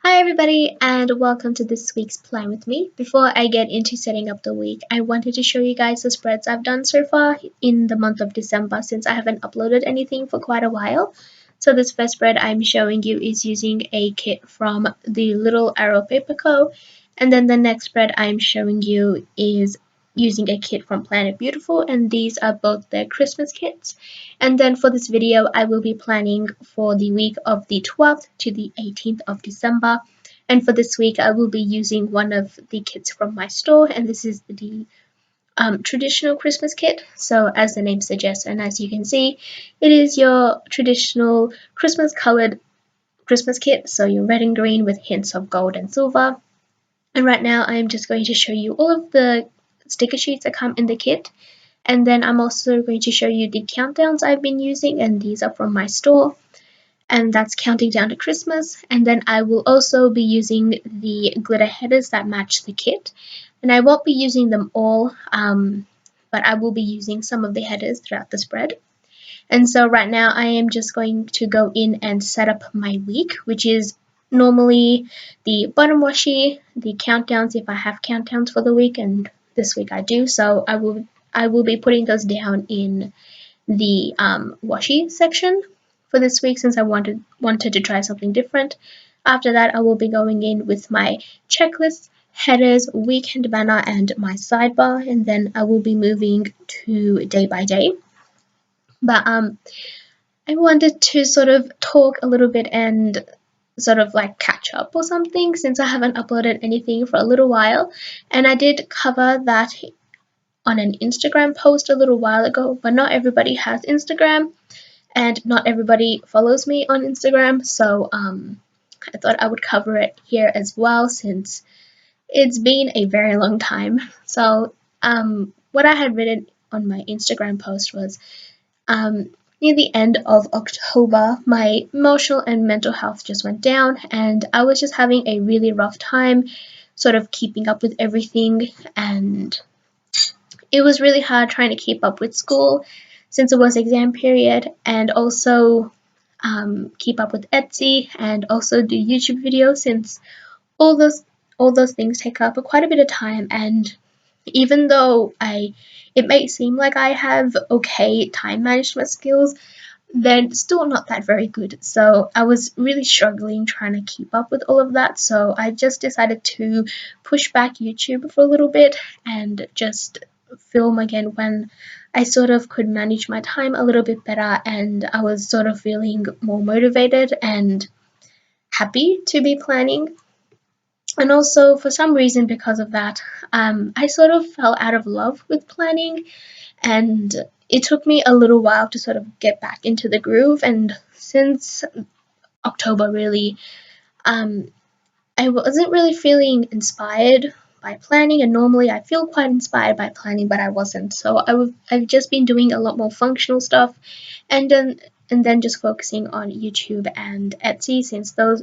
Hi everybody and welcome to this week's plan with me. Before I get into setting up the week, I wanted to show you guys the spreads I've done so far in the month of December since I haven't uploaded anything for quite a while. So this first spread I'm showing you is using a kit from the Little Arrow Paper Co. And then the next spread I'm showing you is using a kit from Planet Beautiful, and these are both their Christmas kits. And then for this video, I will be planning for the week of the 12th to the 18th of December. And for this week, I will be using one of the kits from my store, and this is the traditional Christmas kit. So as the name suggests, and as you can see, it is your traditional Christmas colored Christmas kit. So your red and green with hints of gold and silver. And right now, I'm just going to show you all of the sticker sheets that come in the kit. And then I'm also going to show you the countdowns I've been using, and these are from my store. And that's counting down to Christmas. And then I will also be using the glitter headers that match the kit. And I won't be using them all, but I will be using some of the headers throughout the spread. And so right now I am just going to go in and set up my week, which is normally the bottom washi, the countdowns if I have countdowns for the week, and this week I do. So I will be putting those down in the washi section for this week since I wanted to try something different. After that, I will be going in with my checklist, headers, weekend banner, and my sidebar, and then I will be moving to day by day. But I wanted to sort of talk a little bit and sort of like catch up or something since I haven't uploaded anything for a little while, and I did cover that on an Instagram post a little while ago, but not everybody has Instagram and not everybody follows me on Instagram, so I thought I would cover it here as well since it's been a very long time. So what I had written on my Instagram post was near the end of October, my emotional and mental health just went down, and I was just having a really rough time sort of keeping up with everything, and it was really hard trying to keep up with school since it was exam period, and also keep up with Etsy and also do YouTube videos since all those things take up quite a bit of time. And even though it may seem like I have okay time management skills, they're still not that very good. So I was really struggling trying to keep up with all of that. So I just decided to push back YouTube for a little bit and just film again when I sort of could manage my time a little bit better, and I was sort of feeling more motivated and happy to be planning. And also, for some reason, because of that, I sort of fell out of love with planning, and it took me a little while to sort of get back into the groove. And since October, really, I wasn't really feeling inspired by planning, and normally I feel quite inspired by planning, but I wasn't. So I've just been doing a lot more functional stuff, and then just focusing on YouTube and Etsy since those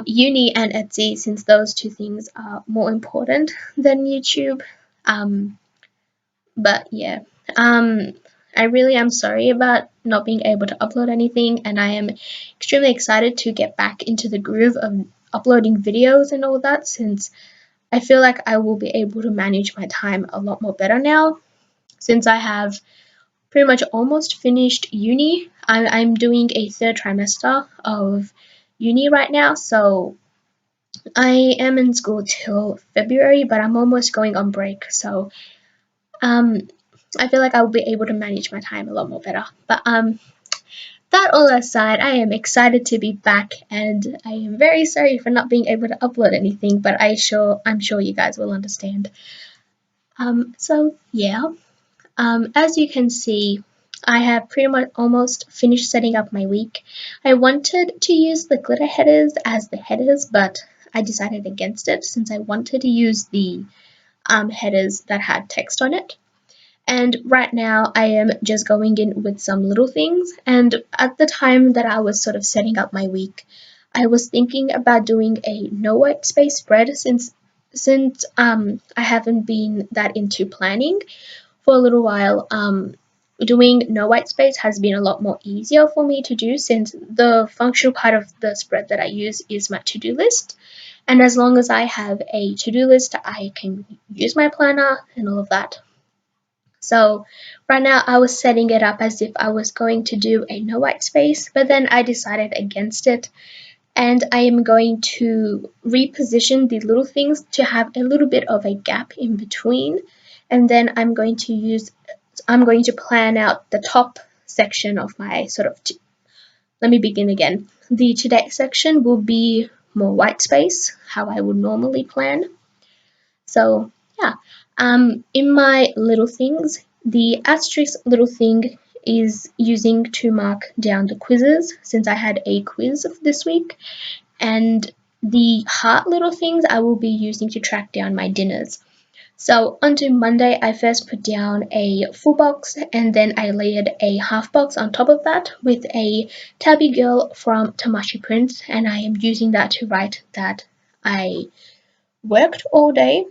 uni and Etsy since those two things are more important than YouTube. But yeah, I really am sorry about not being able to upload anything, and I am extremely excited to get back into the groove of uploading videos and all that since I feel like I will be able to manage my time a lot more better now since I have pretty much almost finished uni. I'm doing a third trimester of uni right now, so I am in school till February, but I'm almost going on break, so I feel like I will be able to manage my time a lot more better. But that all aside, I am excited to be back, and I am very sorry for not being able to upload anything, but I'm sure you guys will understand. So yeah, as you can see, I have pretty much almost finished setting up my week. I wanted to use the glitter headers as the headers, but I decided against it since I wanted to use the headers that had text on it. And right now I am just going in with some little things, and at the time that I was sort of setting up my week, I was thinking about doing a no white space spread since I haven't been that into planning for a little while. doing no white space has been a lot more easier for me to do, since the functional part of the spread that I use is my to-do list. And as long as I have a to-do list, I can use my planner and all of that. So right now I was setting it up as if I was going to do a no white space, but then I decided against it, and I am going to reposition the little things to have a little bit of a gap in between. And then I'm going to plan out the top section of my let me begin again. The today section will be more white space, how I would normally plan. So yeah, in my little things, the asterisk little thing is using to mark down the quizzes, since I had a quiz this week, and the heart little things I will be using to track down my dinners. So onto Monday, I first put down a full box, and then I layered a half box on top of that with a tabby girl from TamashiPrints, and I am using that to write that I worked all day.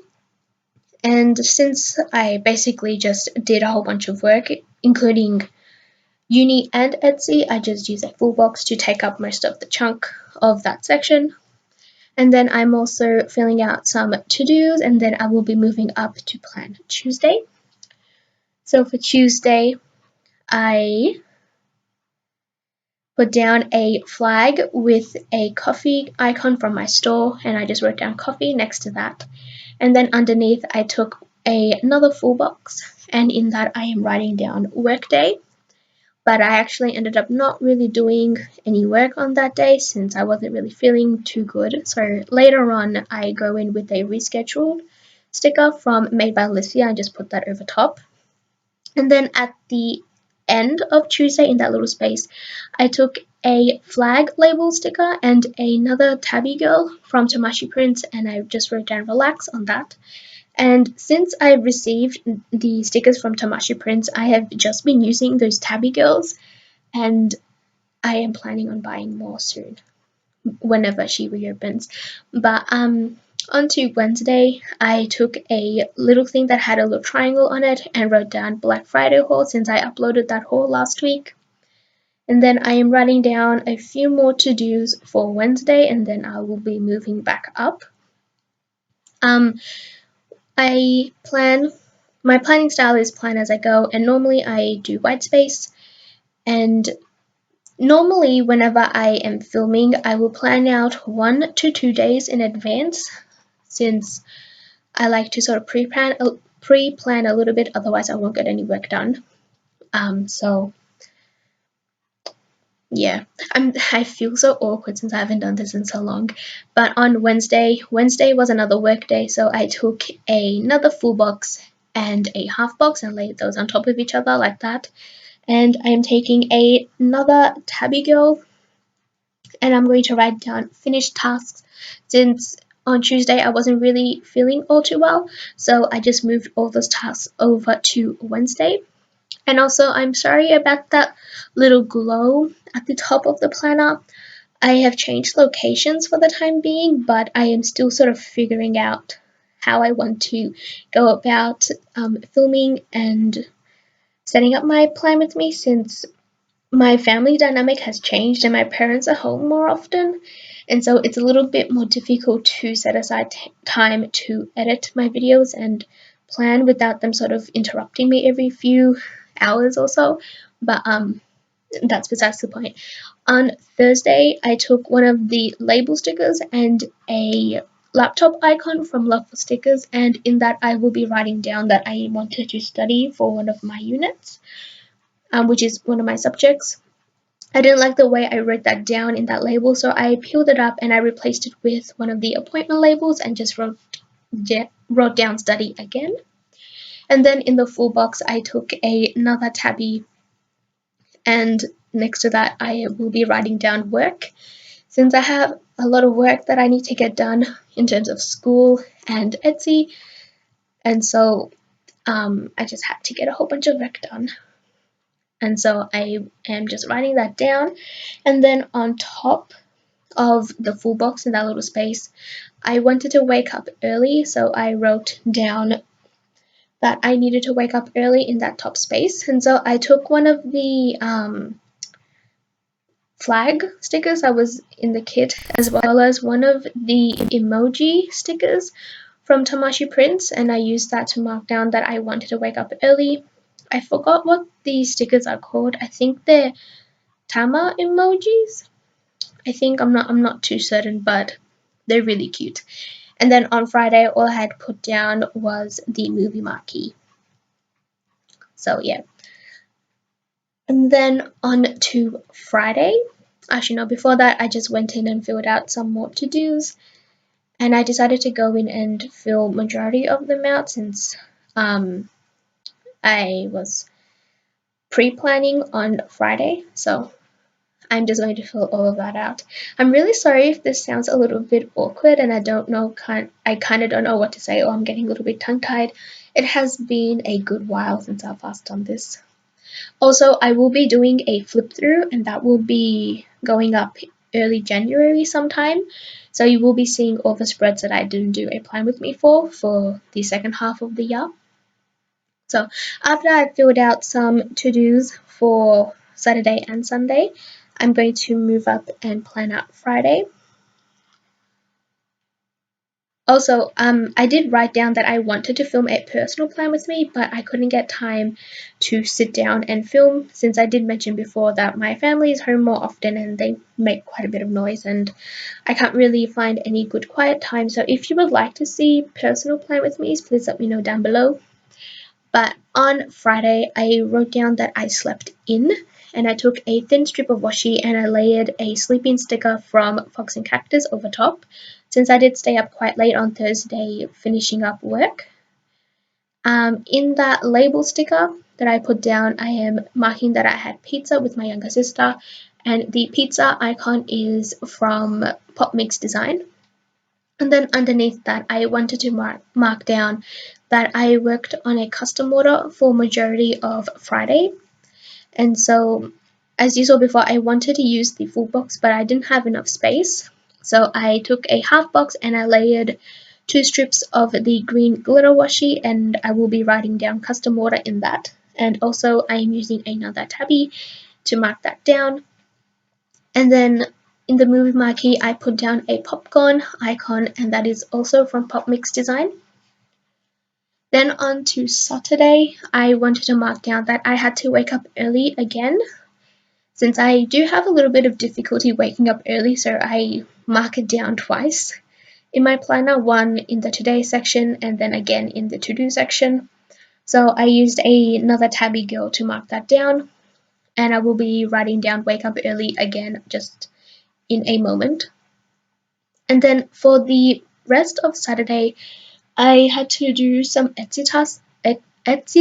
And since I basically just did a whole bunch of work, including uni and Etsy, I just use a full box to take up most of the chunk of that section. And then I'm also filling out some to-dos, and then I will be moving up to plan Tuesday. So for Tuesday, I put down a flag with a coffee icon from my store, and I just wrote down coffee next to that. And then underneath, I took another full box, and in that I am writing down workday. But I actually ended up not really doing any work on that day, since I wasn't really feeling too good. So later on, I go in with a rescheduled sticker from MadeByElissa and just put that over top. And then at the end of Tuesday, in that little space, I took a flag label sticker and another tabby girl from TamashiPrints, and I just wrote down relax on that. And since I received the stickers from TamashiPrints, I have just been using those tabby girls, and I am planning on buying more soon whenever she reopens. But on to Wednesday, I took a little thing that had a little triangle on it and wrote down Black Friday haul, since I uploaded that haul last week. And then I am writing down a few more to-dos for Wednesday, and then I will be moving back up. My planning style is plan as I go, and normally I do white space. And normally whenever I am filming, I will plan out 1 to 2 days in advance, since I like to sort of pre-plan a little bit, otherwise I won't get any work done. So yeah, I feel so awkward since I haven't done this in so long. But on Wednesday was another work day, so I took another full box and a half box and laid those on top of each other like that. And I am taking another tabby girl, and I'm going to write down finished tasks, since on Tuesday I wasn't really feeling all too well, so I just moved all those tasks over to Wednesday. And also, I'm sorry about that little glow at the top of the planner. I have changed locations for the time being, but I am still sort of figuring out how I want to go about filming and setting up my plan with me, since my family dynamic has changed and my parents are home more often. And so it's a little bit more difficult to set aside time to edit my videos and plan without them sort of interrupting me every few hours or so. But that's besides the point. On Thursday, I took one of the label stickers and a laptop icon from Love for Stickers, and in that I will be writing down that I wanted to study for one of my units, which is one of my subjects. I didn't like the way I wrote that down in that label, so I peeled it up and I replaced it with one of the appointment labels and just wrote down study again. And then in the full box, I took another tabby, and next to that, I will be writing down work, since I have a lot of work that I need to get done in terms of school and Etsy, and so I just had to get a whole bunch of work done. And so I am just writing that down. And then on top of the full box in that little space, I wanted to wake up early, so I wrote down that I needed to wake up early in that top space. And so I took one of the flag stickers that was in the kit, as well as one of the emoji stickers from TamashiPrints, and I used that to mark down that I wanted to wake up early. I forgot what these stickers are called. I think they're Tama emojis. I think I'm not too certain, but they're really cute. And then on Friday, all I had put down was the movie marquee. So yeah. And then on to Friday. Actually, no, before that, I just went in and filled out some more to-dos. And I decided to go in and fill majority of them out since I was pre-planning on Friday. So I'm just going to fill all of that out. I'm really sorry if this sounds a little bit awkward and I kind of don't know what to say, or I'm getting a little bit tongue-tied. It has been a good while since I've last done this. Also, I will be doing a flip through, and that will be going up early January sometime. So you will be seeing all the spreads that I didn't do a plan with me for the second half of the year. So after I filled out some to-dos for Saturday and Sunday, I'm going to move up and plan out Friday. Also, I did write down that I wanted to film a personal plan with me, but I couldn't get time to sit down and film, since I did mention before that my family is home more often and they make quite a bit of noise and I can't really find any good quiet time. So if you would like to see personal plan with me, please let me know down below. But on Friday, I wrote down that I slept in, and I took a thin strip of washi and I layered a sleeping sticker from Fox and Cactus over top, since I did stay up quite late on Thursday finishing up work. In that label sticker that I put down, I am marking that I had pizza with my younger sister, and the pizza icon is from PopMixDesigns. And then underneath that, I wanted to mark down that I worked on a custom order for majority of Friday. And so, as you saw before, I wanted to use the full box, but I didn't have enough space. So I took a half box and I layered 2 strips of the green glitter washi, and I will be writing down custom order in that. And also I am using another tabby to mark that down. And then in the movie marquee, I put down a popcorn icon, and that is also from PopMixDesigns. Then on to Saturday, I wanted to mark down that I had to wake up early again, since I do have a little bit of difficulty waking up early, so I mark it down twice in my planner, one in the today section and then again in the to-do section. So I used another tabby girl to mark that down, and I will be writing down wake up early again just in a moment. And then for the rest of Saturday, I had to do some Etsy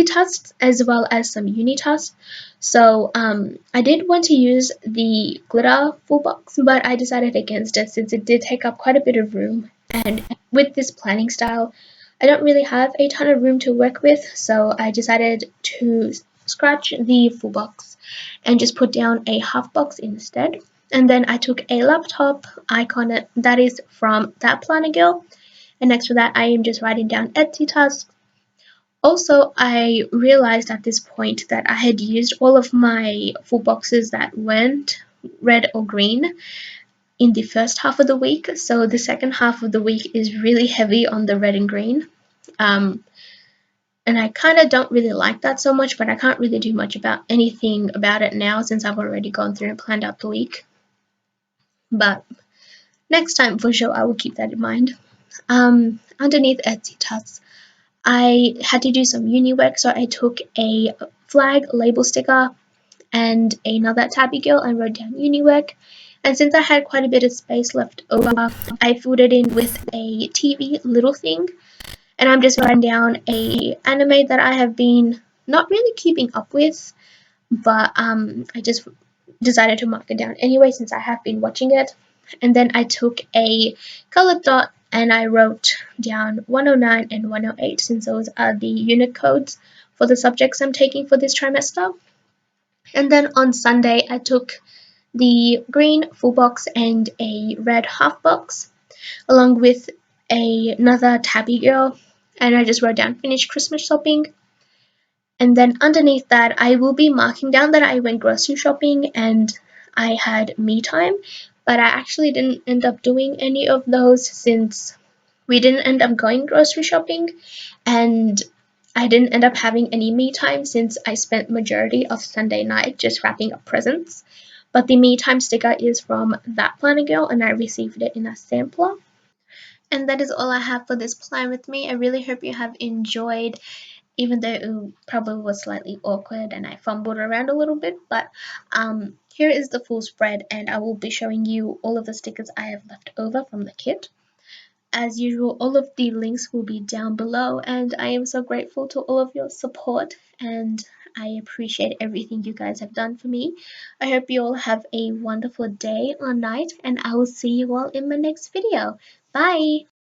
tasks as well as some uni tasks. So I did want to use the glitter full box, but I decided against it since it did take up quite a bit of room, and with this planning style I don't really have a ton of room to work with, so I decided to scratch the full box and just put down a half box instead. And then I took a laptop icon that is from ThatPlannerGirl, and next to that I am just writing down Etsy tasks. Also, I realized at this point that I had used all of my full boxes that weren't red or green in the first half of the week, so the second half of the week is really heavy on the red and green. And I kind of don't really like that so much, but I can't really do much about anything about it now since I've already gone through and planned out the week. But next time for sure I will keep that in mind. Underneath Etsy tasks, I had to do some uni work, so I took a flag label sticker and another tabby girl and wrote down uni work. And since I had quite a bit of space left over, I filled it in with a TV little thing, and I'm just writing down a anime that I have been not really keeping up with, but I just decided to mark it down anyway since I have been watching it. And then I took a colored dot and I wrote down 109 and 108 since those are the unit codes for the subjects I'm taking for this trimester. And then on Sunday I took the green full box and a red half box along with another tabby girl, and I just wrote down finished Christmas shopping. And then underneath that, I will be marking down that I went grocery shopping and I had me time, but I actually didn't end up doing any of those since we didn't end up going grocery shopping, and I didn't end up having any me time since I spent majority of Sunday night just wrapping up presents. But the me time sticker is from ThatPlannerGirl and I received it in a sampler. And that is all I have for this plan with me. I really hope you have enjoyed, even though it probably was slightly awkward and I fumbled around a little bit. But here is the full spread, and I will be showing you all of the stickers I have left over from the kit. As usual, all of the links will be down below, and I am so grateful to all of your support, and I appreciate everything you guys have done for me. I hope you all have a wonderful day or night, and I will see you all in my next video. Bye!